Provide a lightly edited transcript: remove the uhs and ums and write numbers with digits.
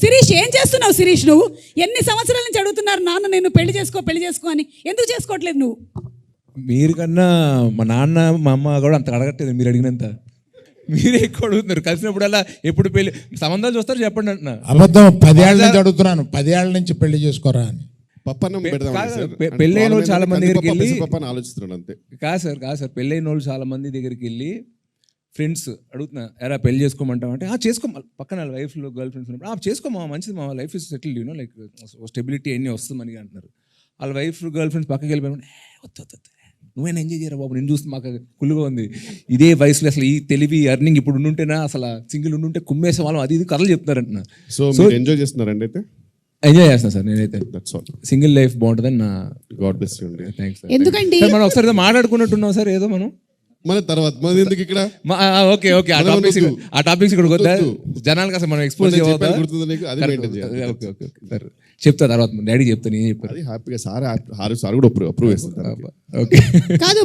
శిరీష్, ఏం చేస్తున్నావు శిరీష్? నువ్వు ఎన్ని సంవత్సరాల నుంచి అడుగుతున్నారు నాన్న నేను పెళ్లి చేసుకో అని, ఎందుకు చేసుకోవట్లేదు నువ్వు? మీరు కన్నా మా నాన్న మా అమ్మ కూడా అంత అడగట్లేదు మీరు అడిగినంత. మీరే ఎక్కువ అడుగుతున్నారు. కలిసినప్పుడల్లా ఎప్పుడు పెళ్లి సంబంధాలు చూస్తారు చెప్పండి అంటున్నా. అబద్ధం. 10 ఏళ్ళ నుంచి అడుగుతున్నాను, 10 ఏళ్ళ నుంచి పెళ్లి చేసుకోరా అని. పెళ్ళైన వాళ్ళు చాలా మంది దగ్గరికి వెళ్ళి ఆలోచిస్తున్నాడు అంతే. కాదు సార్ పెళ్ళైన వాళ్ళు చాలా మంది దగ్గరికి వెళ్ళి ఫ్రెండ్స్ అడుగుతున్నా, ఎరా పెళ్లి చేసుకోమంటావు అంటే చేసుకో, పక్కన వైఫ్లో గర్ల్ ఫ్రెండ్స్ ఉన్నప్పుడు చేసుకోమా, మంచిది మా life is settled, you know like stability అన్నీ వస్తుంది మనకి అంటున్నారు. వాళ్ళ వైఫ్ గర్ల్ ఫ్రెండ్స్ పక్కకి వెళ్ళిపోయి వద్దు నువ్వేనా ఎంజాయ్ చేయరా బాబు, నేను చూస్తే మాకు కుళ్ళుగా ఉంది. ఇదే వయసులో అసలు ఈ తెలివి అర్నింగ్ ఇప్పుడు ఉండుంటేనా అసలు సింగిల్ ఉండుంటే కుమ్మేసే వాళ్ళం అది ఇది కథలు చెప్తున్నారు అంటున్నా. సో ఎంజాయ్ చేస్తున్నారండి అయితే? ఎంజాయ్ చేస్తున్నా సార్ నేనైతే. సింగిల్ లైఫ్ బాగుంటుందని నా God bless you. Thanks sir. ఎందుకండి మనం ఒకసారి మాట్లాడుకున్నట్టున్నాం సార్ ఏదో మనం మన తర్వాత మన ఎందుకు ఇక్కడ. ఓకే ఆ టాపిక్స్ ఇక్కడ వద్దా, జనాలకు అసలు మనం ఎక్స్పోజ్ చేయవద్దా? ఓకే సార్ చెప్తా తర్వాత డాడీ చెప్తాను, ఏం చెప్పారు హ్యాపీగా సార్ కూడా అప్రూవ్ చేస్తారు. ఓకే కాదు